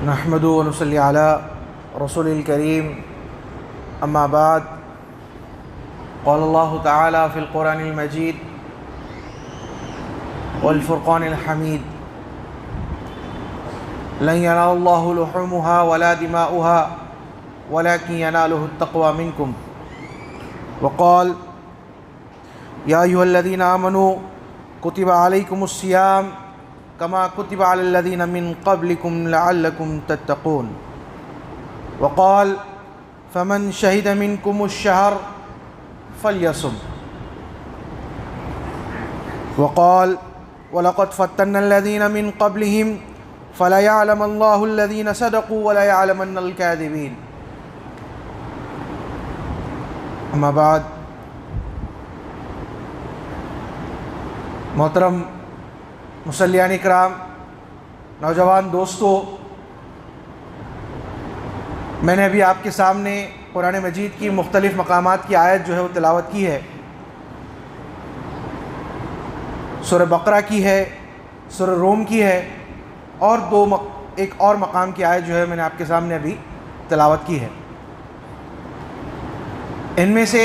نحمد و نصلی علی رسول الکریم اما بعد قال اللہ تعالی فی القرآن المجید والفرقان الحمید لن ینال اللہ لحومها ولا دماؤها ولكن ینالہ التقوی منکم وقال یا ایھا الذین آمنوا کتب علیکم الصیام کما کتب علی الذین من قبلکم لعلکم تتقون وقال فمن شہد منکم الشہر فلیصم وقال وَلَقَدْ فَتَّنَّا الَّذِينَ مِن قَبْلِهِمْ فَلَيَعْلَمَ اللَّهُ الَّذِينَ صَدَقُوا وَلَيَعْلَمَنَّ الْكَاذِبِينَ۔ اما بعد، محترم مصلیان اکرام، نوجوان دوستو، میں نے ابھی آپ کے سامنے قرآن مجید کی مختلف مقامات کی آیت جو ہے وہ تلاوت کی ہے۔ سورہ بقرہ کی ہے، سورہ روم کی ہے، اور ایک اور مقام کی آیت جو ہے میں نے آپ کے سامنے ابھی تلاوت کی ہے۔ ان میں سے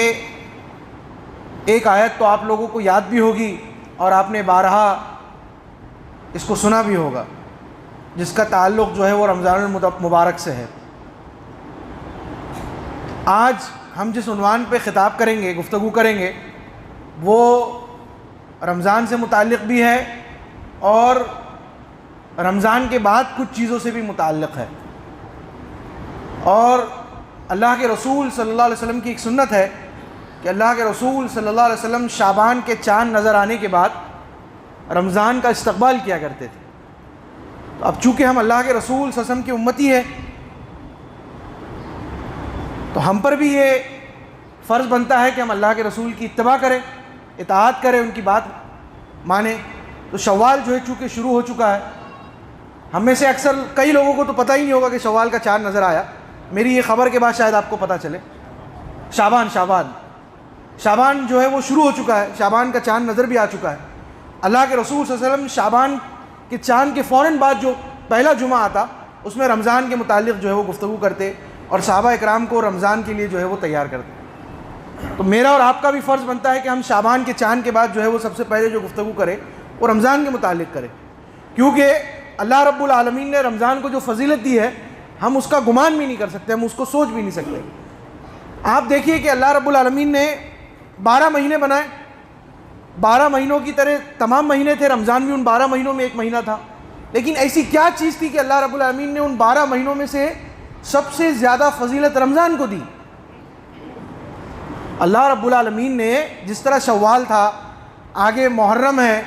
ایک آیت تو آپ لوگوں کو یاد بھی ہوگی اور آپ نے بارہا اس کو سنا بھی ہوگا، جس کا تعلق جو ہے وہ رمضان المبارک سے ہے۔ آج ہم جس عنوان پہ خطاب کریں گے، گفتگو کریں گے، وہ رمضان سے متعلق بھی ہے اور رمضان کے بعد کچھ چیزوں سے بھی متعلق ہے۔ اور اللہ کے رسول صلی اللہ علیہ وسلم کی ایک سنت ہے کہ اللہ کے رسول صلی اللہ علیہ وسلم شعبان کے چاند نظر آنے کے بعد رمضان کا استقبال کیا کرتے تھے۔ تو اب چونکہ ہم اللہ کے رسول صلی اللہ علیہ وسلم کی امتی ہے، تو ہم پر بھی یہ فرض بنتا ہے کہ ہم اللہ کے رسول کی اتباع کریں، اطاعت کریں، ان کی بات مانیں۔ تو شوال جو ہے چونکہ شروع ہو چکا ہے، ہم میں سے اکثر کئی لوگوں کو تو پتہ ہی نہیں ہوگا کہ شوال کا چاند نظر آیا۔ میری یہ خبر کے بعد شاید آپ کو پتہ چلے۔ شعبان جو ہے وہ شروع ہو چکا ہے، شعبان کا چاند نظر بھی آ چکا ہے۔ اللہ کے رسول صلی اللہ علیہ وسلم شعبان کے چاند کے فوراً بعد جو پہلا جمعہ آتا، اس میں رمضان کے متعلق جو ہے وہ گفتگو کرتے اور صحابہ اکرام کو رمضان کے لیے جو ہے وہ تیار کرتے۔ تو میرا اور آپ کا بھی فرض بنتا ہے کہ ہم شعبان کے چاند کے بعد جو ہے وہ سب سے پہلے جو گفتگو کریں وہ رمضان کے متعلق کریں، کیونکہ اللہ رب العالمین نے رمضان کو جو فضیلت دی ہے ہم اس کا گمان بھی نہیں کر سکتے، ہم اس کو سوچ بھی نہیں سکتے۔ آپ دیکھیے کہ اللہ رب العالمین نے 12 مہینے بنائے، 12 مہینوں کی طرح تمام مہینے تھے، رمضان بھی ان 12 مہینوں میں ایک مہینہ تھا، لیکن ایسی کیا چیز تھی کہ اللہ رب العالمین نے ان 12 مہینوں میں سے سب سے زیادہ فضیلت رمضان کو دی؟ اللہ رب العالمین نے جس طرح شوال تھا، آگے محرم ہے،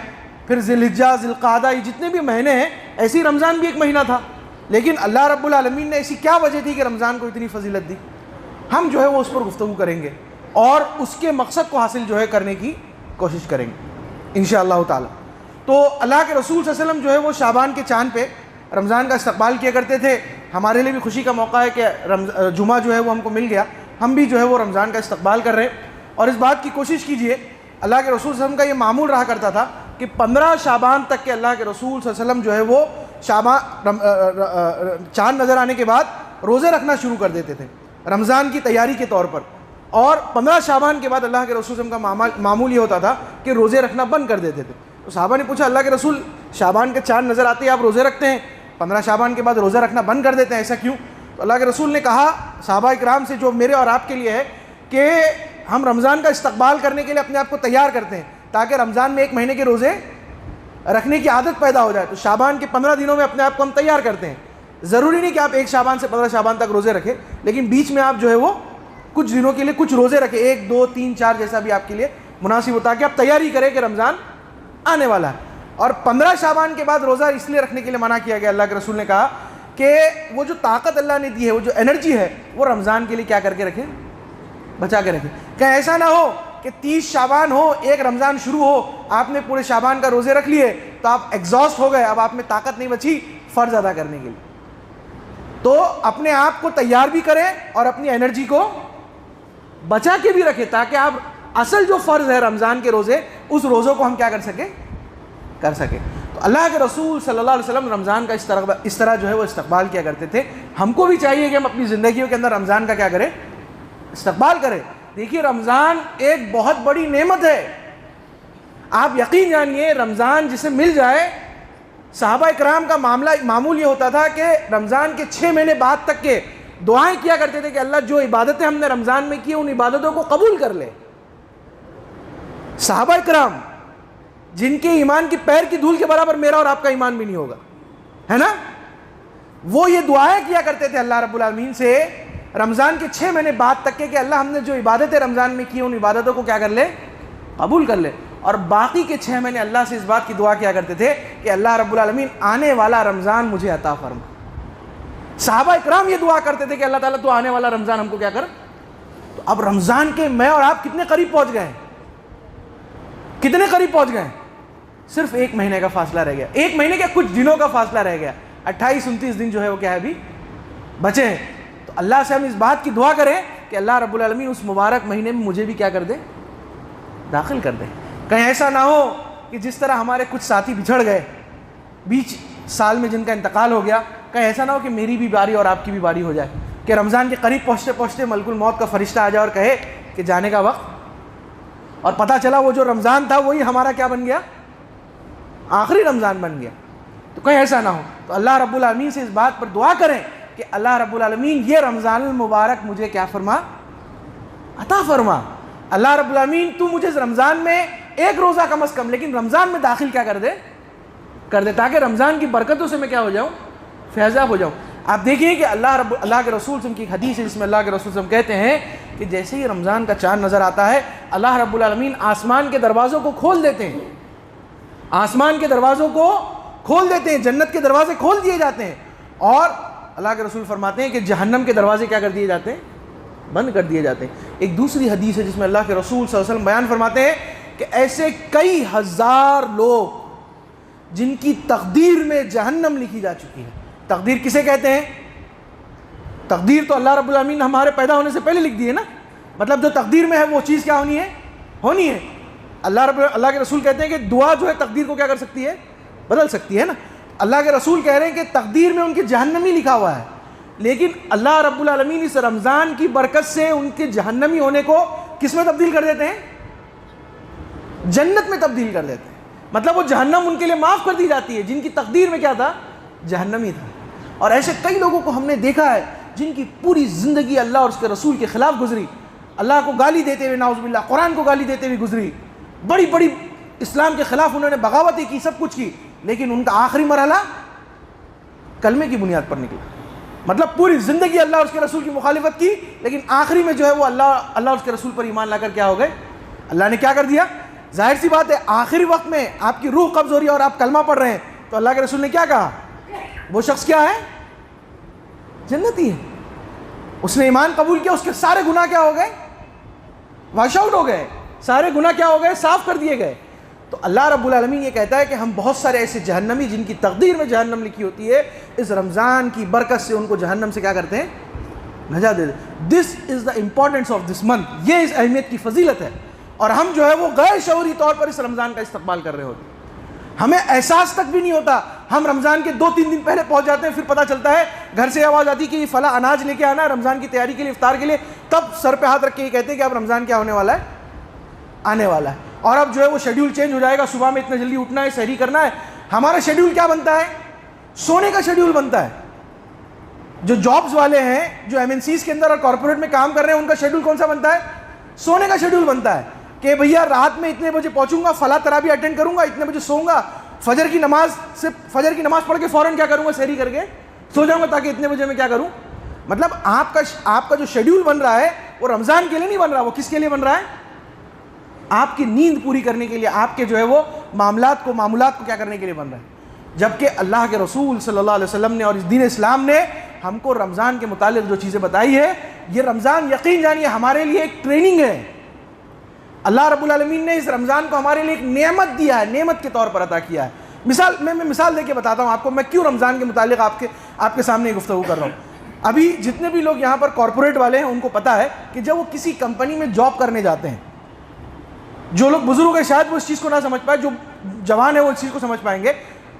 پھر ذی الحجہ، ذی القعدہ، یہ جتنے بھی مہینے ہیں، ایسی رمضان بھی ایک مہینہ تھا، لیکن اللہ رب العالمین نے ایسی کیا وجہ تھی کہ رمضان کو اتنی فضیلت دی؟ ہم جو ہے وہ اس پر گفتگو کریں گے اور اس کے مقصد کو حاصل جو ہے کرنے کی کوشش کریں گے انشاءاللہ تعالی۔ تو اللہ کے رسول صلی اللہ علیہ وسلم جو ہے وہ شعبان کے چاند پہ رمضان کا استقبال کیا کرتے تھے۔ ہمارے لیے بھی خوشی کا موقع ہے کہ جمعہ جو ہے وہ ہم کو مل گیا، ہم بھی جو ہے وہ رمضان کا استقبال کر رہے ہیں۔ اور اس بات کی کوشش کیجئے، اللہ کے رسول صلی اللہ علیہ وسلم کا یہ معمول رہا کرتا تھا کہ 15 شعبان تک کے اللہ کے رسول صلی اللہ علیہ وسلم جو ہے وہ چاند نظر آنے کے بعد روزے رکھنا شروع کر دیتے تھے رمضان کی تیاری کے طور پر، اور 15 شعبان کے بعد اللہ کے رسول صلی اللہ علیہ وسلم کا معمول یہ ہوتا تھا کہ روزے رکھنا بند کر دیتے تھے۔ تو صحابہ نے پوچھا، اللہ کے رسول شعبان کے چاند نظر آتے ہیں، آپ روزے رکھتے ہیں، 15 شعبان کے بعد روزہ رکھنا بند کر دیتے ہیں، ایسا کیوں؟ تو اللہ کے رسول نے کہا صحابہ اکرام سے، جو میرے اور آپ کے لیے ہے، کہ ہم رمضان کا استقبال کرنے کے لیے اپنے آپ کو تیار کرتے ہیں تاکہ رمضان میں ایک مہینے کے روزے رکھنے کی عادت پیدا ہو جائے۔ تو شعبان کے 15 دنوں میں اپنے آپ کو ہم تیار کرتے ہیں۔ ضروری نہیں کہ آپ 1 شعبان سے 15 شعبان تک روزے رکھیں، لیکن بیچ میں آپ جو ہے وہ کچھ دنوں کے لیے کچھ روزے رکھیں، 1 2 3 4 جیسا بھی آپ کے لیے مناسب ہوتا ہے، کہ آپ تیاری کریں کہ رمضان آنے والا ہے۔ اور 15 شعبان کے بعد روزہ اس لیے رکھنے کے لیے منع کیا گیا، اللہ کے رسول نے کہا کہ وہ جو طاقت اللہ نے دی ہے، وہ جو انرجی ہے، وہ رمضان کے لیے کیا کر کے رکھیں، بچا کے رکھیں۔ کہ ایسا نہ ہو کہ 30 شعبان ہو، ایک رمضان شروع ہو، آپ نے پورے شعبان کا روزے رکھ لیے تو آپ ایگزاسٹ ہو گئے، اب آپ میں طاقت نہیں بچی فرض ادا کرنے کے لیے۔ تو اپنے آپ کو تیار بھی کریں اور اپنی انرجی کو بچا کے بھی رکھیں، تاکہ آپ اصل جو فرض ہے رمضان کے روزے، اس روزوں کو ہم کیا کر سکیں۔ تو اللہ کے رسول صلی اللہ علیہ وسلم رمضان کا اس طرح جو ہے وہ استقبال کیا کرتے تھے. ہم کو بھی چاہیے کہ ہم اپنی زندگیوں کے اندر رمضان کا کیا کریں؟ استقبال کریں. دیکھیے رمضان ایک بہت بڑی نعمت ہے. آپ یقین جانیے رمضان جسے مل جائے، صحابہ اکرام کا معمول یہ ہوتا تھا کہ رمضان کے 6 مہینے بعد تک کے دعائیں کیا کرتے تھے کہ اللہ جو عبادتیں ہم نے رمضان میں کی ان عبادتوں کو قبول کر لے. صحابہ اکرام جن کے ایمان کی پیر کی دھول کے برابر میرا اور آپ کا ایمان بھی نہیں ہوگا، ہے نا، وہ یہ دعائیں کیا کرتے تھے اللہ رب العالمین سے رمضان کے 6 مہینے بعد تک کہ اللہ ہم نے جو عبادتیں رمضان میں کی ان عبادتوں کو کیا کر لے؟ قبول کر لے. اور باقی کے 6 مہینے اللہ سے اس بات کی دعا کیا کرتے تھے کہ اللہ رب العالمین آنے والا رمضان مجھے عطا فرما. صحابہ اکرام یہ دعا کرتے تھے کہ اللہ تعالیٰ تو آنے والا رمضان ہم کو کیا کر. تو اب رمضان کے میں اور آپ کتنے قریب پہنچ گئے؟ کتنے قریب پہنچ گئے؟ صرف 1 مہینے کا فاصلہ رہ گیا. 1 مہینے کے کچھ دنوں کا فاصلہ رہ گیا. 28-29 دن جو ہے وہ کیا ہے ابھی بچے ہیں. تو اللہ سے ہم اس بات کی دعا کریں کہ اللہ رب العالمین اس مبارک مہینے میں مجھے بھی کیا کر دے؟ داخل کر دے. کہیں ایسا نہ ہو کہ جس طرح ہمارے کچھ ساتھی بچھڑ گئے بیچ سال میں جن کا انتقال ہو گیا، کہیں ایسا نہ ہو کہ میری بھی باری اور آپ کی بھی باری ہو جائے کہ رمضان کے قریب پہنچتے پہنچتے ملک الموت کا فرشتہ آ جائے اور کہے کہ جانے کا وقت، اور پتہ چلا وہ جو رمضان تھا وہی ہمارا کیا بن گیا؟ آخری رمضان بن گیا. تو کہیں ایسا نہ ہو. تو اللہ رب العالمین سے اس بات پر دعا کریں کہ اللہ رب العالمین یہ رمضان المبارک مجھے کیا فرما؟ عطا فرما. اللہ رب العالمین تو مجھے رمضان میں 1 روزہ کم از کم لیکن رمضان میں داخل کیا کر دے تاکہ رمضان کی برکتوں سے میں کیا ہو جاؤں؟ فیضاب ہو جاؤں. آپ دیکھیے کہ اللہ کے رسول کی ایک حدیث ہے جس میں اللہ کے رسول کہتے ہیں کہ جیسے ہی رمضان کا چاند نظر آتا ہے اللہ رب العالمین آسمان کے دروازوں کو کھول دیتے ہیں. آسمان کے دروازوں کو کھول دیتے ہیں، جنت کے دروازے کھول دیے جاتے ہیں، اور اللہ کے رسول فرماتے ہیں کہ جہنم کے دروازے کیا کر دیے جاتے ہیں؟ بند کر دیے جاتے ہیں. ایک دوسری حدیث ہے جس میں اللہ کے رسول صلی اللہ علیہ وسلم بیان فرماتے ہیں کہ ایسے کئی ہزار لوگ جن کی تقدیر میں جہنم لکھی جا چکی ہے. تقدیر کسے کہتے ہیں؟ تقدیر تو اللہ رب العالمین نے ہمارے پیدا ہونے سے پہلے لکھ دی ہے نا. مطلب جو تقدیر میں ہے وہ چیز کیا ہونی ہے. اللہ کے رسول کہتے ہیں کہ دعا جو ہے تقدیر کو کیا کر سکتی ہے؟ بدل سکتی ہے نا. اللہ کے رسول کہہ رہے ہیں کہ تقدیر میں ان کے جہنمی لکھا ہوا ہے، لیکن اللہ رب العالمین اس رمضان کی برکت سے ان کے جہنمی ہونے کو کس میں تبدیل کر دیتے ہیں؟ جنت میں تبدیل کر دیتے ہیں. مطلب وہ جہنم ان کے لیے معاف کر دی جاتی ہے جن کی تقدیر میں کیا تھا؟ جہنمی تھا. اور ایسے کئی لوگوں کو ہم نے دیکھا ہے جن کی پوری زندگی اللہ اور اس کے رسول کے خلاف گزری، اللہ کو گالی دیتے ہوئے، نعوذ باللہ قرآن کو گالی دیتے ہوئے گزری، بڑی بڑی اسلام کے خلاف انہوں نے بغاوتیں کی، سب کچھ کی، لیکن ان کا آخری مرحلہ کلمے کی بنیاد پر نکلا. مطلب پوری زندگی اللہ اور اس کے رسول کی مخالفت کی، لیکن آخری میں جو ہے وہ اللہ اور اس کے رسول پر ایمان لا کر کیا ہو گئے؟ اللہ نے کیا کر دیا؟ ظاہر سی بات ہے آخری وقت میں آپ کی روح قبض ہو رہی ہے اور آپ کلمہ پڑھ رہے ہیں تو اللہ کے رسول نے کیا کہا؟ وہ شخص کیا ہے؟ جنتی ہے. اس نے ایمان قبول کیا، اس کے سارے گناہ کیا ہو گئے؟ واش آؤٹ ہو گئے. سارے گناہ کیا ہو گئے؟ صاف کر دیے گئے. تو اللہ رب العالمین یہ کہتا ہے کہ ہم بہت سارے ایسے جہنمی جن کی تقدیر میں جہنم لکھی ہوتی ہے اس رمضان کی برکت سے ان کو جہنم سے کیا کرتے ہیں؟ نجات دے دیں. This is the importance of this month. یہ اس اہمیت کی فضیلت ہے، اور ہم جو ہے وہ غیر شعوری طور پر اس رمضان کا استقبال کر رہے ہوتے ہیں. ہمیں احساس تک بھی نہیں ہوتا. ہم رمضان کے 2-3 دن پہلے پہنچ جاتے ہیں، پھر پتہ چلتا ہے گھر سے آواز آتی کہ یہ فلاں اناج لے کے آنا ہے رمضان کی تیاری کے لیے، افطار کے لیے. تب سر پہ ہاتھ رکھ کے یہ کہتے ہیں کہ اب رمضان کیا ہونے والا ہے؟ آنے والا ہے. اور اب جو ہے وہ شیڈیول چینج ہو جائے گا، صبح میں اتنا جلدی اٹھنا ہے، سحری کرنا ہے. ہمارا شیڈیول کیا بنتا ہے؟ سونے کا شیڈیول بنتا ہے. جو جابز والے ہیں، جو MNCs کے اندر اور کارپوریٹ میں کام کر رہے ہیں، ان کا شیڈیول کون سا بنتا ہے؟ سونے کا شیڈیول بنتا ہے کہ بھیا رات میں اتنے بجے پہنچوں گا، فلاں تراویح اٹینڈ کروں گا، اتنے بجے سوؤں گا، فجر کی نماز پڑھ کے فوراً کیا کروں گا؟ سحری کر کے سو جاؤں گا تاکہ اتنے بجے میں کیا کروں. مطلب آپ کا جو شیڈیول بن رہا ہے وہ رمضان کے لیے نہیں بن رہا، وہ کس کے لیے بن رہا ہے؟ آپ کی نیند پوری کرنے کے لیے، آپ کے جو ہے وہ معاملات کو کیا کرنے کے لیے بن رہا ہے. جبکہ اللہ کے رسول صلی اللہ علیہ وسلم نے اور اس دین اسلام نے ہم کو رمضان کے متعلق جو چیزیں بتائی ہے، یہ رمضان یقین جانیے ہمارے لیے ایک ٹریننگ ہے. اللہ رب العالمین نے اس رمضان کو ہمارے لیے ایک نعمت دیا ہے، نعمت کے طور پر عطا کیا ہے. میں مثال دے کے بتاتا ہوں آپ کو، میں کیوں رمضان کے متعلق آپ کے سامنے گفتگو کر رہا ہوں. ابھی جتنے بھی لوگ یہاں پر کارپوریٹ والے ہیں ان کو پتا ہے کہ جب وہ کسی کمپنی میں جاب کرنے جاتے ہیں، جو لوگ بزرگ ہیں شاید وہ اس چیز کو نہ سمجھ پائے، جو جوان ہیں وہ اس چیز کو سمجھ پائیں گے.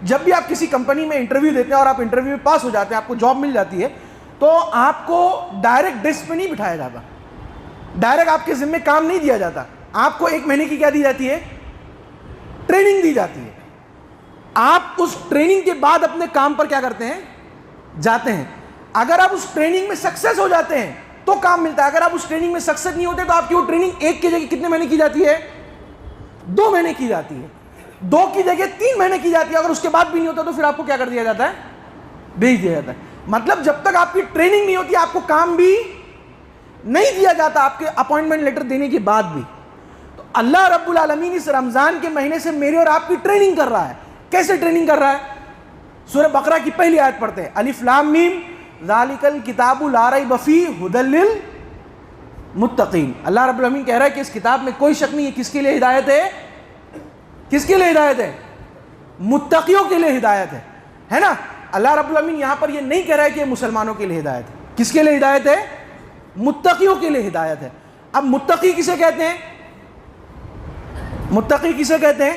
جب بھی آپ کسی کمپنی میں انٹرویو دیتے ہیں اور آپ انٹرویو میں پاس ہو جاتے ہیں, آپ کو جاب مل جاتی ہے, تو آپ کو ڈائریکٹ ڈیسک پہ نہیں بٹھایا جاتا, ڈائریکٹ آپ کے ذمے کام نہیں دیا جاتا. آپ کو 1 مہینے کی کیا دی جاتی ہے؟ ٹریننگ دی جاتی ہے. آپ اس ٹریننگ کے بعد اپنے کام پر کیا کرتے ہیں؟ جاتے ہیں. اگر آپ اس ٹریننگ میں سکسیس ہو جاتے ہیں تو کام ملتا ہے. اگر آپ اس ٹریننگ میں سکسیس نہیں ہوتے تو آپ کی وہ ٹریننگ 1 کی جگہ کتنے مہینے کی جاتی ہے؟ 2 مہینے کی جاتی ہے. 2 کی جگہ 3 مہینے کی جاتی ہے. اگر اس کے بعد بھی نہیں ہوتا تو پھر آپ کو کیا کر دیا جاتا ہے؟ بھیج دیا جاتا ہے. مطلب جب تک آپ کی ٹریننگ نہیں ہوتی آپ کو کام بھی نہیں دیا جاتا, آپ کے اپوائنٹمنٹ لیٹر دینے کے بعد بھی. تو اللہ رب العالمین اس رمضان کے مہینے سے میری اور آپ کی ٹریننگ کر رہا ہے. کیسے ٹریننگ کر رہا ہے؟ سورہ بقرہ کی پہلی آیت پڑھتے ہیں, الف لام میم ذالک الکتاب لا ریب فیہ ھدی للمتقین. اللہ رب العالمین کہہ رہا ہے کہ اس کتاب میں کوئی شک نہیں ہے. کس کے لیے ہدایت ہے؟ کس کے لیے ہدایت ہے؟ متقیوں کے لیے ہدایت ہے نا. اللہ رب العالمین یہاں پر یہ نہیں کہہ رہا ہے کہ یہ مسلمانوں کے لیے ہدایت ہے. کس کے لیے ہدایت ہے؟ متقیوں کے لیے ہدایت ہے. اب متقی کسے کہتے ہیں؟ متقی کسے کہتے ہیں؟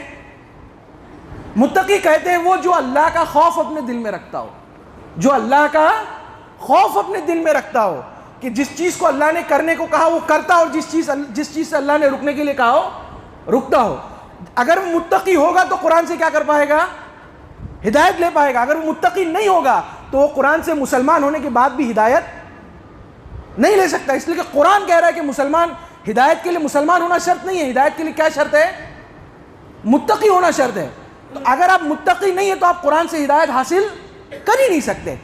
متقی کہتے ہیں وہ جو اللہ کا خوف اپنے دل میں رکھتا ہو, جو اللہ کا خوف اپنے دل میں رکھتا ہو کہ جس چیز کو اللہ نے کرنے کو کہا وہ کرتا ہو, اور جس چیز سے اللہ نے رکنے کے لیے کہا ہو رکتا ہو. اگر وہ متقی ہوگا تو قرآن سے کیا کر پائے گا؟ ہدایت لے پائے گا. اگر وہ متقی نہیں ہوگا تو وہ قرآن سے مسلمان ہونے کے بعد بھی ہدایت نہیں لے سکتا. اس لیے کہ قرآن کہہ رہا ہے کہ مسلمان ہدایت کے لیے مسلمان ہونا شرط نہیں ہے, ہدایت کے لیے کیا شرط ہے؟ متقی ہونا شرط ہے. تو اگر آپ متقی نہیں ہے تو آپ قرآن سے ہدایت حاصل کر ہی نہیں سکتے.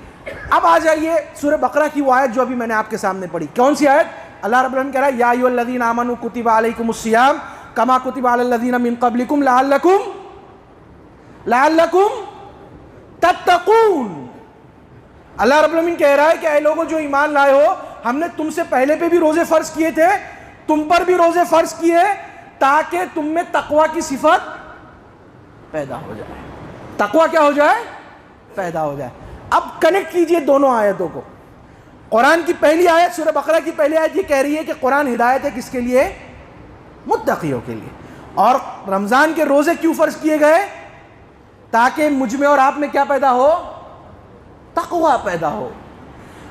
اب آ جائیے سورہ بقرہ کی وہ آیت جو ابھی میں نے آپ کے سامنے پڑھی. کون سی آیت؟ اللہ رب العالمین کہہ رہا ہے یا ایھا الذین آمنوا کتب علیکم الصیام کما کتب علی الذین من قبلکم لعلکم تتقون. اللہ رب العالمین کہہ رہا ہے کہ اے لوگوں جو ایمان لائے ہو, ہم نے تم سے پہلے پہ بھی روزے فرض کیے تھے, تم پر بھی روزے فرض کیے تاکہ تم میں تقوی کی صفت پیدا ہو جائے. تقوی کیا ہو جائے؟ پیدا ہو جائے. اب کنیکٹ کیجئے دونوں آیتوں کو. قرآن کی پہلی آیت, سورہ بقرہ کی پہلی آیت یہ کہہ رہی ہے کہ قرآن ہدایت ہے کس کے لیے؟ متقیوں کے لیے. اور رمضان کے روزے کیوں فرض کیے گئے؟ تاکہ مجھ میں اور آپ میں کیا پیدا ہو؟ تقوی پیدا ہو.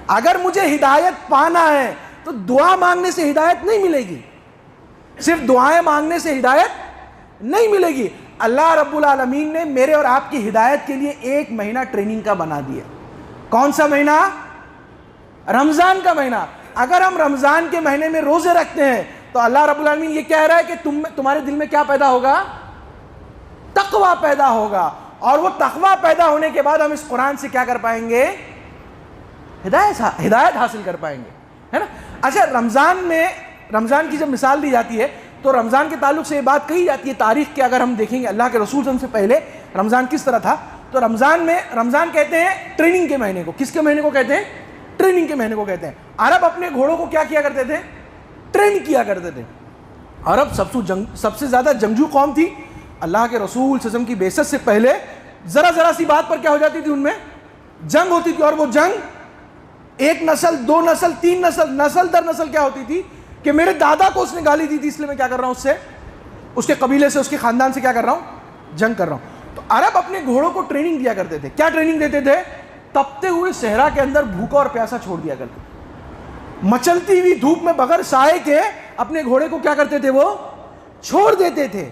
اگر مجھے ہدایت پانا ہے تو دعا مانگنے سے ہدایت نہیں ملے گی, صرف دعائیں مانگنے سے ہدایت نہیں ملے گی. اللہ رب العالمین نے میرے اور آپ کی ہدایت کے لیے 1 مہینہ ٹریننگ کا بنا دیا. کون سا مہینہ؟ رمضان کا مہینہ. اگر ہم رمضان کے مہینے میں روزے رکھتے ہیں تو اللہ رب العالمین یہ کہہ رہا ہے کہ تمہارے دل میں کیا پیدا ہوگا؟ تقوی پیدا ہوگا. اور وہ تقوی پیدا ہونے کے بعد ہم اس قرآن سے کیا کر پائیں گے؟ ہدایت حاصل کر پائیں گے, ہے نا. اچھا, رمضان کی جب مثال دی جاتی ہے تو رمضان کے تعلق سے یہ بات کہی جاتی ہے تاریخ کے اگر ہم دیکھیں گے اللہ کے رسول صلی اللہ علیہ وسلم سے پہلے رمضان کس طرح تھا, تو رمضان کہتے ہیں ٹریننگ کے مہینے کو. کس کے مہینے کو کہتے ہیں؟ ٹریننگ کے مہینے کو کہتے ہیں. عرب اپنے گھوڑوں کو کیا کیا کرتے تھے؟ ٹرین کیا کرتے تھے. عرب سب سے زیادہ جنگجو قوم تھی. اللہ کے رسول صلی اللہ علیہ وسلم کی بعثت سے پہلے ذرا سی بات پر کیا ہو جاتی تھی؟ ان میں جنگ ہوتی تھی. اور وہ جنگ 1 نسل 2 نسل 3 نسل در نسل کیا ہوتی تھی کہ میرے دادا کو اس نے گالی دی تھی, اس لیے میں کیا کر رہا ہوں, اس سے, اس کے قبیلے سے, اس کے خاندان سے کیا کر رہا ہوں, جنگ کر رہا ہوں. تو عرب اپنے گھوڑوں کو ٹریننگ دیا کرتے تھے. کیا ٹریننگ دیتے تھے؟ تپتے ہوئے صحرا کے اندر بھوکا اور پیاسا چھوڑ دیا کرتے. مچلتی ہوئی دھوپ میں بغیر سائے کے اپنے گھوڑے کو کیا کرتے تھے؟ وہ چھوڑ دیتے تھے.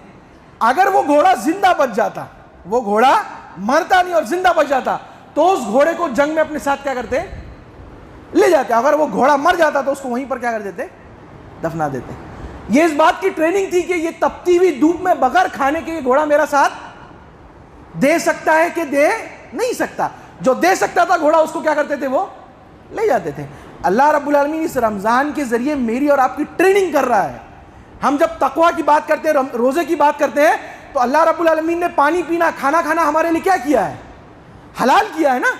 اگر وہ گھوڑا زندہ بچ جاتا, وہ گھوڑا مرتا نہیں اور زندہ بچ جاتا, تو اس گھوڑے کو جنگ میں اپنے ساتھ کیا کرتے؟ لے جاتے. اگر وہ گھوڑا مر جاتا تو اس کو وہیں پر کیا کر دیتے؟ دفنا دیتے. یہ اس بات کی ٹریننگ تھی کہ یہ تپتی ہوئی دھوپ میں بغیر کھانے کے یہ گھوڑا میرا ساتھ دے سکتا ہے کہ دے نہیں سکتا. جو دے سکتا تھا گھوڑا اس کو کیا کرتے تھے؟ وہ لے جاتے تھے. اللہ رب العالمین اس رمضان کے ذریعے میری اور آپ کی ٹریننگ کر رہا ہے. ہم جب تقوی کی بات کرتے ہیں, روزے کی بات کرتے ہیں, تو اللہ رب العالمین نے پانی پینا, کھانا کھانا ہمارے لیے کیا کیا ہے؟ حلال کیا ہے نا.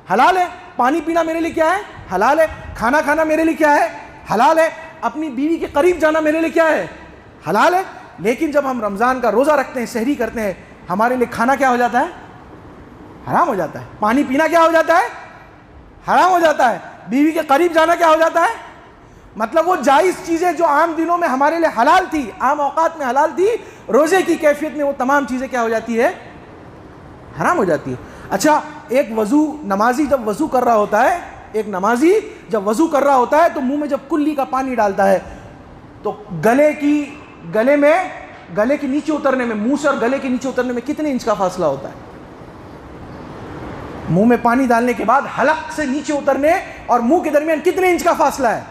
حلال ہے. پانی پینا میرے لیے کیا ہے؟ حلال ہے. کھانا کھانا میرے لیے کیا ہے؟ حلال ہے. اپنی بیوی کے قریب جانا میرے لیے کیا ہے؟ حلال ہے. لیکن جب ہم رمضان کا روزہ رکھتے ہیں, سحری کرتے ہیں, ہمارے لیے کھانا کیا ہو جاتا ہے؟ حرام ہو جاتا ہے. پانی پینا کیا ہو جاتا ہے؟ حرام ہو جاتا ہے. بیوی کے قریب جانا کیا ہو جاتا ہے؟ مطلب وہ جائز چیزیں جو عام دنوں میں ہمارے لیے حلال تھی, عام اوقات میں حلال تھی, روزے کی کیفیت میں وہ تمام چیزیں کیا ہو جاتی ہے؟ حرام ہو جاتی ہے. اچھا ایک نمازی جب وضو کر رہا ہوتا ہے تو منہ میں جب کلی کا پانی ڈالتا ہے تو گلے کے نیچے اترنے میں، منہ سے اور گلے کے نیچے اترنے میں کتنے انچ کا فاصلہ ہوتا ہے؟ منہ میں پانی ڈالنے کے بعد حلق سے نیچے اترنے اور منہ کے درمیان کتنے انچ کا فاصلہ ہے؟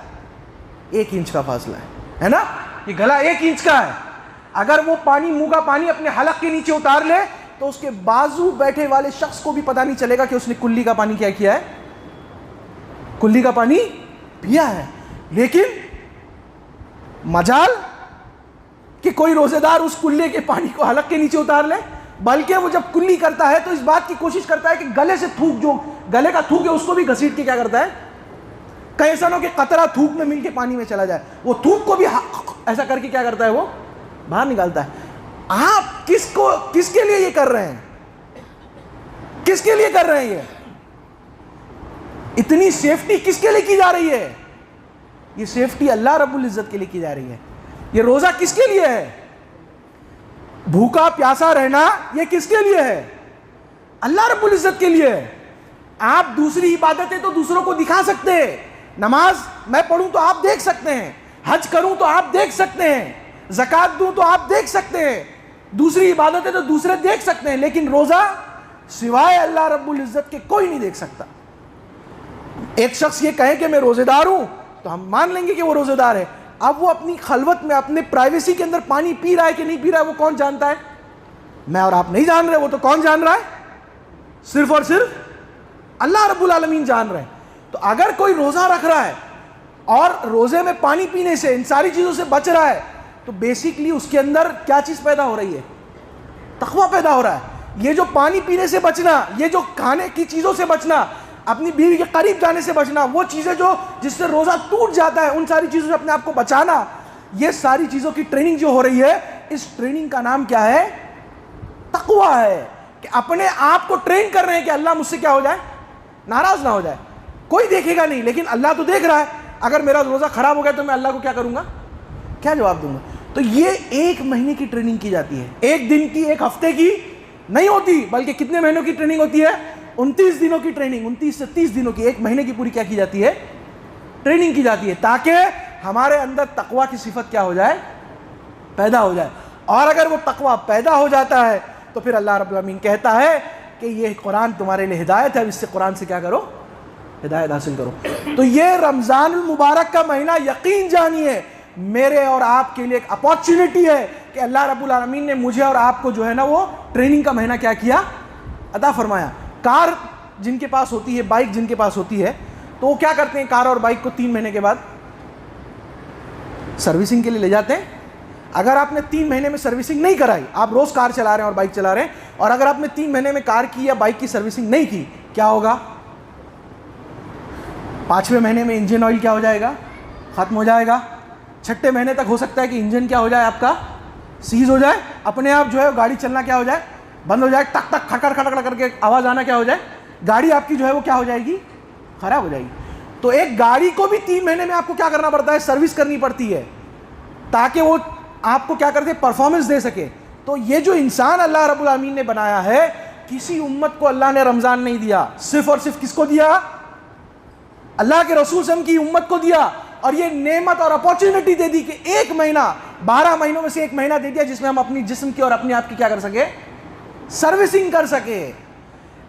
1 انچ کا فاصلہ ہے نا؟ یہ گلا 1 انچ کا ہے. اگر وہ منہ کا پانی اپنے حلق کے نیچے اتار لے تو اس کے بازو بیٹھے والے شخص کو بھی پتہ نہیں چلے گا کہ اس نے کلی کا پانی کیا کیا ہے، کلی کا پانی پیا ہے. لیکن مجال کہ کوئی روزے دار اس کلے کے پانی کو حلق کے نیچے اتار لے، بلکہ وہ جب کلی کرتا ہے تو اس بات کی کوشش کرتا ہے کہ گلے سے تھوک، جو گلے کا تھوک ہے اس کو بھی گھسیٹ کے کیا کرتا ہے، کہیں ایسا نہ ہو کہ قطرہ تھوک میں مل کے پانی میں چلا جائے، وہ تھوک کو بھی ایسا کر کے کیا کرتا ہے، وہ باہر نکالتا ہے. آپ کس کے لیے یہ کر رہے ہیں؟ کس کے لیے کر رہے ہیں؟ اتنی سیفٹی کس کے لیے کی جا رہی ہے؟ یہ سیفٹی اللہ رب العزت کے لیے کی جا رہی ہے. یہ روزہ کس کے لیے ہے؟ بھوکا پیاسا رہنا یہ کس کے لیے ہے؟ اللہ رب العزت کے لیے ہے. آپ دوسری عبادتیں تو دوسروں کو دکھا سکتے ہیں، نماز میں پڑھوں تو آپ دیکھ سکتے ہیں، حج کروں تو آپ دیکھ سکتے ہیں، زکوٰۃ دوں تو آپ دیکھ سکتے ہیں، دوسری عبادتیں تو دوسرے دیکھ سکتے ہیں، لیکن روزہ سوائے اللہ رب العزت کے کوئی نہیں دیکھ سکتا. ایک شخص یہ کہے کہ میں روزے دار ہوں تو ہم مان لیں گے کہ وہ روزے دار ہے. اب وہ اپنی خلوت میں اپنے پرائیویسی کے اندر پانی پی رہا ہے کہ نہیں پی رہا ہے وہ کون جانتا ہے؟ میں اور آپ نہیں جان رہے، وہ تو کون جان رہا ہے؟ صرف اور صرف اللہ رب العالمین جان رہے ہیں. تو اگر کوئی روزہ رکھ رہا ہے اور روزے میں پانی پینے سے، ان ساری چیزوں سے بچ رہا ہے، تو بیسکلی اس کے اندر کیا چیز پیدا ہو رہی ہے؟ تقویٰ پیدا ہو رہا ہے. یہ جو پانی پینے سے بچنا، یہ جو کھانے کی چیزوں سے بچنا، اپنی بیوی کے قریب جانے سے بچنا، وہ چیزیں جس سے روزہ ٹوٹ جاتا ہے، ان ساری چیزوں سے اپنے آپ کو بچانا، یہ ساری چیزوں کی ٹریننگ جو ہو رہی ہے، اس ٹریننگ کا نام کیا ہے؟ تقویٰ ہے. کہ اپنے آپ کو ٹرین کر رہے ہیں کہ اللہ مجھ سے کیا ہو جائے، ناراض نہ ہو جائے. کوئی دیکھے گا نہیں لیکن اللہ تو دیکھ رہا ہے. اگر میرا روزہ خراب ہو گیا تو میں اللہ کو کیا کروں گا، کیا جواب دوں گا؟ تو یہ 1 مہینے کی ٹریننگ کی جاتی ہے، 1 دن کی، 1 ہفتے کی نہیں ہوتی، بلکہ کتنے مہینوں کی ٹریننگ ہوتی ہے؟ 29 دنوں کی ٹریننگ، 29 سے 30 دنوں کی، 1 مہینے کی پوری کیا کی جاتی ہے؟ ٹریننگ کی جاتی ہے، تاکہ ہمارے اندر تقویٰ کی صفت کیا ہو جائے، پیدا ہو جائے. اور اگر وہ تقویٰ پیدا ہو جاتا ہے تو پھر اللہ رب العالمین کہتا ہے کہ یہ قرآن تمہارے لیے ہدایت ہے، اس سے قرآن سے کیا کرو، ہدایت حاصل کرو. تو یہ رمضان المبارک کا مہینہ یقین جانیے میرے اور آپ کے لیے ایک اپارچونٹی ہے کہ اللہ رب العالمین نے مجھے اور آپ کو جو ہے نا وہ ٹریننگ کا مہینہ کیا عطا فرمایا. کار جن کے پاس ہوتی ہے، بائک جن کے پاس ہوتی ہے، تو وہ کیا کرتے ہیں، کار اور بائک کو 3 مہینے کے بعد سروسنگ کے لیے لے جاتے ہیں. اگر آپ نے 3 مہینے میں سروسنگ نہیں کرائی، آپ روز کار چلا رہے ہیں اور بائک چلا رہے ہیں، اور اگر آپ نے 3 مہینے میں کار کی یا بائک کی سروسنگ نہیں کی، کیا ہوگا؟ 5ویں مہینے میں انجن آئل کیا ہو جائے گا، ختم ہو جائے گا. 6ٹھے مہینے تک ہو سکتا ہے کہ انجن کیا ہو جائے، آپ کا سیز ہو جائے، اپنے آپ جو ہے گاڑی چلنا کیا ہو جائے، بند ہو جائے، ٹک ٹک کھڑ کھڑ کر کے آواز آنا کیا ہو جائے، گاڑی آپ کی جو ہے وہ کیا ہو جائے گی، خراب ہو جائے گی. تو ایک گاڑی کو بھی 3 مہینے میں آپ کو کیا کرنا پڑتا ہے، سروس کرنی پڑتی ہے، تاکہ وہ آپ کو کیا کرتے پرفارمنس دے سکے. تو یہ جو انسان اللہ رب العالمین نے بنایا ہے، کسی امت کو اللہ نے رمضان نہیں دیا، صرف اور صرف کس کو دیا، اللہ کے رسول صلی اللہ علیہ وسلم کی امت کو دیا. اور یہ نعمت اور اپارچونٹی دے دی کہ 1 مہینہ 12 مہینوں میں سے 1 مہینہ دے دیا جس میں ہم اپنی جسم کی اور اپنے آپ کی کیا کر سکے، سروسنگ کر سکے،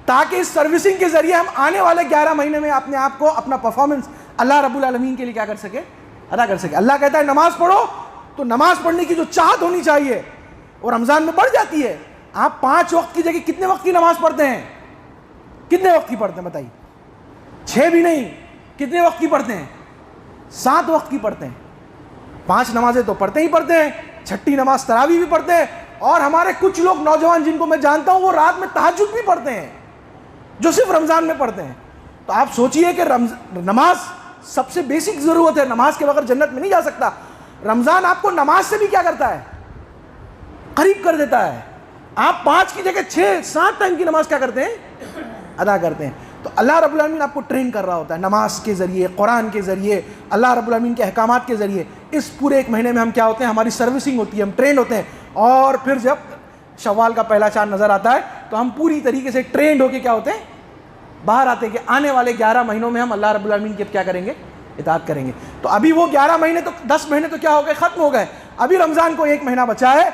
تاکہ اس سروسنگ کے ذریعے ہم آنے والے 11 مہینے میں اپنے آپ کو، اپنا پرفارمنس اللہ رب العالمین کے لیے کیا کر سکے، ادا کر سکے. اللہ کہتا ہے نماز پڑھو، تو نماز پڑھنے کی جو چاہت ہونی چاہیے وہ رمضان میں بڑھ جاتی ہے. آپ 5 وقت کی جگہ کتنے وقت کی نماز پڑھتے ہیں، کتنے وقت کی پڑھتے ہیں بتائیے؟ 6 بھی نہیں، کتنے وقت کی پڑھتے ہیں؟ 7 وقت کی پڑھتے ہیں. 5 نمازیں تو پڑھتے ہی پڑھتے ہیں، 6ٹھی نماز تراویح بھی پڑھتے ہیں. اور ہمارے کچھ لوگ نوجوان جن کو میں جانتا ہوں وہ رات میں تہجد بھی پڑھتے ہیں، جو صرف رمضان میں پڑھتے ہیں. تو آپ سوچئے کہ نماز سب سے بیسک ضرورت ہے، نماز کے بغیر جنت میں نہیں جا سکتا. رمضان آپ کو نماز سے بھی کیا کرتا ہے، قریب کر دیتا ہے. آپ 5 کی جگہ 6-7 ٹائم کی نماز کیا کرتے ہیں، ادا کرتے ہیں. تو اللہ رب العالمین آپ کو ٹرین کر رہا ہوتا ہے نماز کے ذریعے، قرآن کے ذریعے، اللہ رب العالمین کے احکامات کے ذریعے. اس پورے 1 مہینے میں ہم کیا ہوتے ہیں، ہماری سروسنگ ہوتی ہے، ہم ٹرین ہوتے ہیں. اور پھر جب شوال کا پہلا چاند نظر آتا ہے تو ہم پوری طریقے سے ٹرینڈ ہو کے کیا ہوتے ہیں، باہر آتے ہیں کہ آنے والے 11 مہینوں میں ہم اللہ رب العالمین کی کیا کریں گے، اطاعت کریں گے. تو ابھی وہ 11 مہینے تو 10 مہینے تو کیا ہو گئے، ختم ہو گئے. ابھی رمضان کو 1 مہینہ بچا ہے.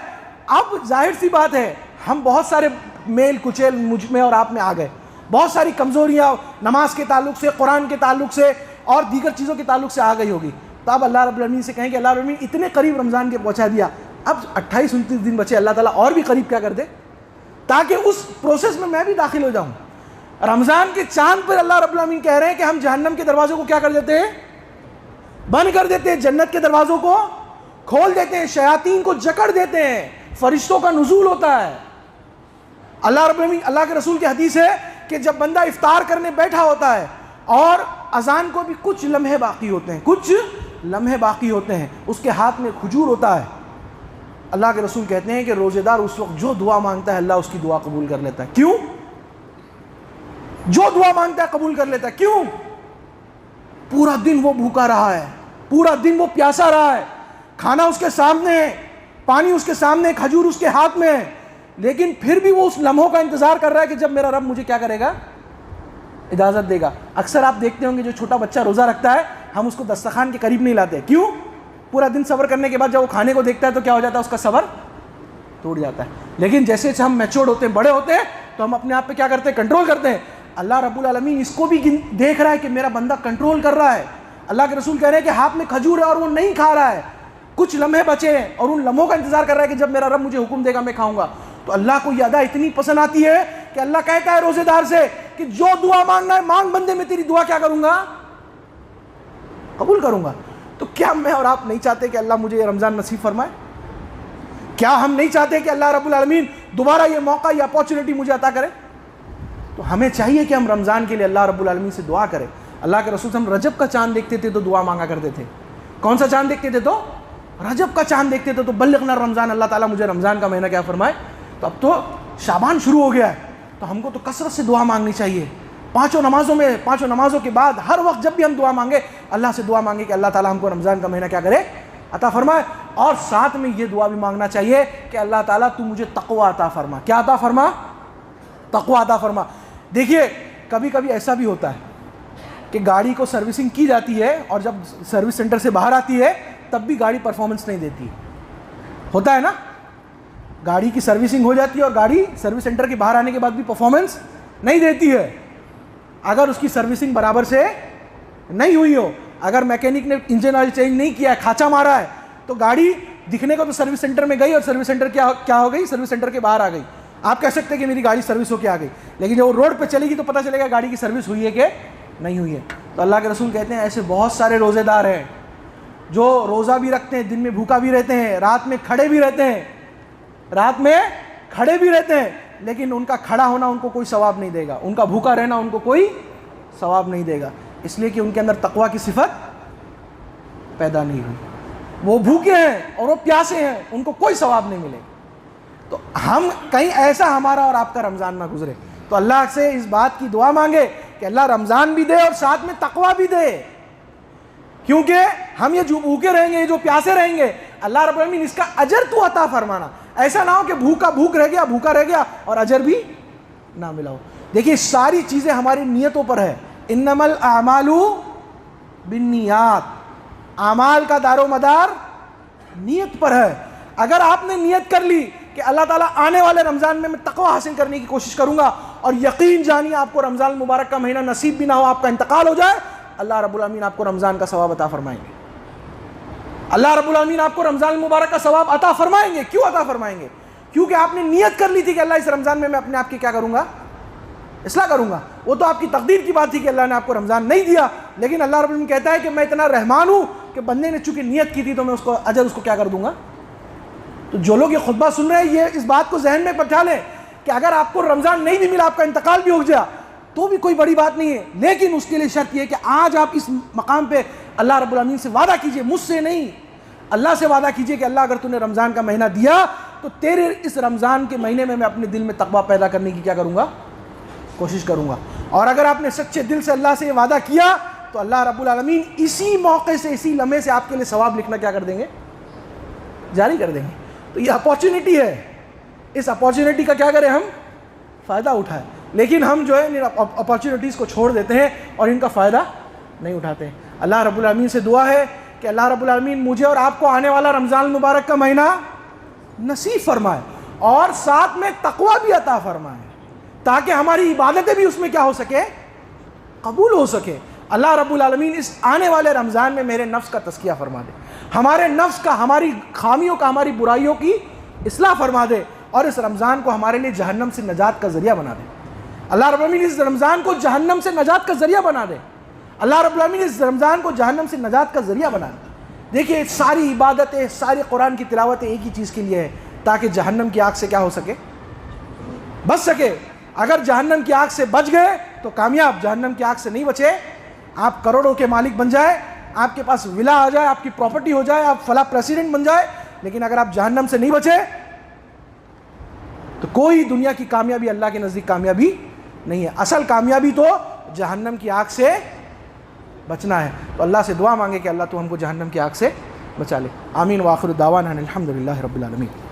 اب ظاہر سی بات ہے ہم بہت سارے میل کچیل مجھ میں اور آپ میں آ گئے، بہت ساری کمزوریاں نماز کے تعلق سے، قرآن کے تعلق سے اور دیگر چیزوں کے تعلق سے آ گئی ہوگی. تو اب اللہ رب العالمین سے کہیں کہ اللہ رب العالمین اتنے قریب رمضان کے پہنچا دیا، اب 28-29 دن بچے، اللہ تعالیٰ اور بھی قریب کیا کر دے، تاکہ اس پروسیس میں بھی داخل ہو جاؤں. رمضان کے چاند پر اللہ رب العالمین کہہ رہے ہیں کہ ہم جہنم کے دروازوں کو کیا کر دیتے ہیں، بند کر دیتے ہیں، جنت کے دروازوں کو کھول دیتے ہیں، شیاطین کو جکڑ دیتے ہیں، فرشتوں کا نزول ہوتا ہے. اللہ رب العالمین، اللہ کے رسول کی حدیث ہے کہ جب بندہ افطار کرنے بیٹھا ہوتا ہے اور اذان کو بھی کچھ لمحے باقی ہوتے ہیں، اس کے ہاتھ میں کھجور ہوتا ہے. اللہ کے رسول کہتے ہیں کہ روزے دار اس وقت جو دعا مانگتا ہے اللہ اس کی دعا قبول کر لیتا ہے. کیوں؟ جو دعا مانگتا ہے قبول کر لیتا ہے. کیوں؟ پورا دن وہ بھوکا رہا ہے، پورا دن وہ پیاسا رہا ہے، کھانا اس کے سامنے ہے، پانی اس کے سامنے، کھجور اس کے ہاتھ میں ہے، لیکن پھر بھی وہ اس لمحوں کا انتظار کر رہا ہے کہ جب میرا رب مجھے کیا کرے گا، اجازت دے گا. اکثر آپ دیکھتے ہوں گے جو چھوٹا بچہ روزہ رکھتا ہے ہم اس کو دسترخوان کے قریب نہیں لاتے. کیوں؟ پورا دن صبر کرنے کے بعد جب وہ کھانے کو دیکھتا ہے تو کیا ہو جاتا ہے، اس کا صبر ٹوٹ جاتا ہے. لیکن جیسے ہم میچورڈ ہوتے ہیں، بڑے ہوتے ہیں، تو ہم اپنے آپ پہ کیا کرتے ہیں، کنٹرول کرتے ہیں. اللہ رب العالمین اس کو بھی دیکھ رہا ہے کہ میرا بندہ کنٹرول کر رہا ہے. اللہ کے رسول کہہ رہے ہیں کہ ہاتھ میں کھجور ہے اور وہ نہیں کھا رہا ہے، کچھ لمحے بچے ہیں اور ان لمحوں کا انتظار کر رہا ہے کہ جب میرا رب مجھے حکم دے گا میں کھاؤں گا. تو اللہ کو یہ ادا اتنی پسند آتی ہے کہ اللہ کہتا ہے روزے دار سے کہ جو دعا مانگنا ہے مانگ بندے، میں تیری دعا کیا کروں گا، قبول کروں گا. تو کیا میں اور آپ نہیں چاہتے کہ اللہ مجھے یہ رمضان نصیب فرمائے؟ کیا ہم نہیں چاہتے کہ اللہ رب العالمین دوبارہ یہ موقع، یہ اپارچونٹی مجھے عطا کرے؟ تو ہمیں چاہیے کہ ہم رمضان کے لیے اللہ رب العالمین سے دعا کریں. اللہ کے رسول ہم رجب کا چاند دیکھتے تھے تو دعا مانگا کرتے تھے. کون سا چاند دیکھتے تھے؟ تو رجب کا چاند دیکھتے تھے تو بلغنا رمضان، اللہ تعالیٰ مجھے رمضان کا مہینہ کیا فرمائے. تو اب تو شعبان شروع ہو گیا ہے، تو ہم کو تو کثرت سے دعا مانگنی چاہیے. پانچوں نمازوں کے بعد ہر وقت جب بھی ہم دعا مانگے اللہ سے دعا مانگے کہ اللہ تعالیٰ ہم کو رمضان کا مہینہ کیا کرے، عطا فرمائے. اور ساتھ میں یہ دعا بھی مانگنا چاہیے کہ اللہ تعالیٰ تو مجھے تقوی عطا فرما. کیا عطا فرما؟ تقوی عطا فرما. دیکھیے کبھی کبھی ایسا بھی ہوتا ہے کہ گاڑی کو سروسنگ کی جاتی ہے اور جب سروس سینٹر سے باہر آتی ہے تب بھی گاڑی پرفارمنس نہیں دیتی. ہوتا ہے نا، گاڑی کی سروسنگ ہو جاتی ہے اور گاڑی سروس سینٹر کے باہر آنے کے بعد بھی پرفارمنس نہیں دیتی ہے. اگر اس کی سروسنگ برابر سے نہیں ہوئی ہو، اگر میکینک نے انجن آئل چینج نہیں کیا ہے، کھانچا مارا ہے، تو گاڑی دکھنے کو تو سروس سینٹر میں گئی اور سروس سینٹر کیا ہو گئی، سروس سینٹر کے باہر آ گئی. آپ کہہ سکتے ہیں کہ میری گاڑی سروس ہو کے آ گئی، لیکن جب وہ روڈ پہ چلے گی تو پتہ چلے گا گاڑی کی سروس ہوئی ہے کہ نہیں ہوئی ہے. تو اللہ کے رسول کہتے ہیں ایسے بہت سارے روزے دار ہیں جو روزہ بھی رکھتے ہیں، دن میں بھوکا بھی رہتے ہیں، رات میں کھڑے بھی رہتے ہیں، لیکن ان کا کھڑا ہونا ان کو کوئی ثواب نہیں دے گا، ان کا بھوکا رہنا ان کو کوئی ثواب نہیں دے گا، اس لیے کہ ان کے اندر تقویٰ کی صفت پیدا نہیں ہوئی. وہ بھوکے ہیں اور وہ پیاسے ہیں، ان کو کوئی ثواب نہیں ملے. تو ہم کہیں ایسا ہمارا اور آپ کا رمضان نہ گزرے. تو اللہ سے اس بات کی دعا مانگے کہ اللہ رمضان بھی دے اور ساتھ میں تقویٰ بھی دے، کیونکہ ہم یہ جو بھوکے رہیں گے، یہ جو پیاسے رہیں گے، اللہ رب العالمین اس کا اجر تو عطا فرمانا. ایسا نہ ہو کہ بھوکا رہ گیا اور اجر بھی نہ ملا ہو. دیکھیے ساری چیزیں ہماری نیتوں پر ہے. انما الاعمال بالنیات، اعمال کا دار و مدار نیت پر ہے. اگر آپ نے نیت کر لی کہ اللہ تعالیٰ آنے والے رمضان میں تقویٰ حاصل کرنے کی کوشش کروں گا، اور یقین جانیے آپ کو رمضان المبارک کا مہینہ نصیب بھی نہ ہو، آپ کا انتقال ہو جائے، اللہ رب العالمین آپ کو رمضان کا ثواب عطا فرمائیں گے. اللہ رب العالمین آپ کو رمضان المبارک کا ثواب عطا فرمائیں گے. کیوں عطا فرمائیں گے؟ کیونکہ آپ نے نیت کر لی تھی کہ اللہ اس رمضان میں اپنے آپ کی کیا کروں گا، اصلاح کروں گا. وہ تو آپ کی تقدیر کی بات تھی کہ اللہ نے آپ کو رمضان نہیں دیا، لیکن اللہ رب العالمین کہتا ہے کہ میں اتنا رحمان ہوں کہ بندے نے چونکہ نیت کی تھی تو میں اس کو اجر اس کو کیا کر دوں گا. تو جو لوگ یہ خطبہ سن رہے ہیں یہ اس بات کو ذہن میں بٹھا لیں کہ اگر آپ کو رمضان نہیں بھی ملا، آپ کا انتقال بھی ہو گیا تو بھی کوئی بڑی بات نہیں ہے، لیکن اس کے لیے شرط یہ ہے کہ آج آپ اس مقام پہ اللہ رب العالمین سے وعدہ کیجئے، مجھ سے نہیں، اللہ سے وعدہ کیجئے کہ اللہ اگر تو نے رمضان کا مہینہ دیا تو تیرے اس رمضان کے مہینے میں اپنے دل میں تقویٰ پیدا کرنے کی کیا کروں گا، کوشش کروں گا. اور اگر آپ نے سچے دل سے اللہ سے یہ وعدہ کیا تو اللہ رب العالمین اسی موقع سے، اسی لمحے سے آپ کے لیے ثواب لکھنا کیا کر دیں گے، جاری کر دیں گے. تو یہ اپارچونٹی ہے، اس اپارچونٹی کا کیا کریں، ہم فائدہ اٹھائے، لیکن ہم جو ہے اپارچونیٹیز کو چھوڑ دیتے ہیں اور ان کا فائدہ نہیں اٹھاتے ہیں۔ اللہ رب العالمین سے دعا ہے کہ اللہ رب العالمین مجھے اور آپ کو آنے والا رمضان المبارک کا مہینہ نصیب فرمائے اور ساتھ میں تقویٰ بھی عطا فرمائے، تاکہ ہماری عبادتیں بھی اس میں کیا ہو سکے، قبول ہو سکے۔ اللہ رب العالمین اس آنے والے رمضان میں میرے نفس کا تزکیہ فرما دے، ہمارے نفس کا، ہماری خامیوں کا، ہماری برائیوں کی اصلاح فرما دے، اور اس رمضان کو ہمارے لیے جہنم سے نجات کا ذریعہ بنا دے۔ اللہ رب العالمین اس رمضان کو جہنم سے نجات کا ذریعہ بنا دے۔ اللہ رب العالمین اس رمضان کو جہنم سے نجات کا ذریعہ بنا دے۔ دیکھیے ساری عبادتیں، ساری قرآن کی تلاوتیں ایک ہی چیز کے لیے ہے، تاکہ جہنم کی آگ سے کیا ہو سکے، بچ سکے۔ اگر جہنم کی آگ سے بچ گئے تو کامیاب، جہنم کی آگ سے نہیں بچے، آپ کروڑوں کے مالک بن جائے، آپ کے پاس ولا آ جائے، آپ کی پراپرٹی ہو جائے، آپ فلاں پریسیڈنٹ بن جائے، لیکن اگر آپ جہنم سے نہیں بچے تو کوئی دنیا کی کامیابی اللہ کے نزدیک کامیابی نہیں ہے۔ اصل کامیابی تو جہنم کی آگ سے بچنا ہے۔ تو اللہ سے دعا مانگے کہ اللہ تو ہم کو جہنم کی آگ سے بچا لے۔ آمین۔ وآخر دعوانا الحمدللہ رب العالمین۔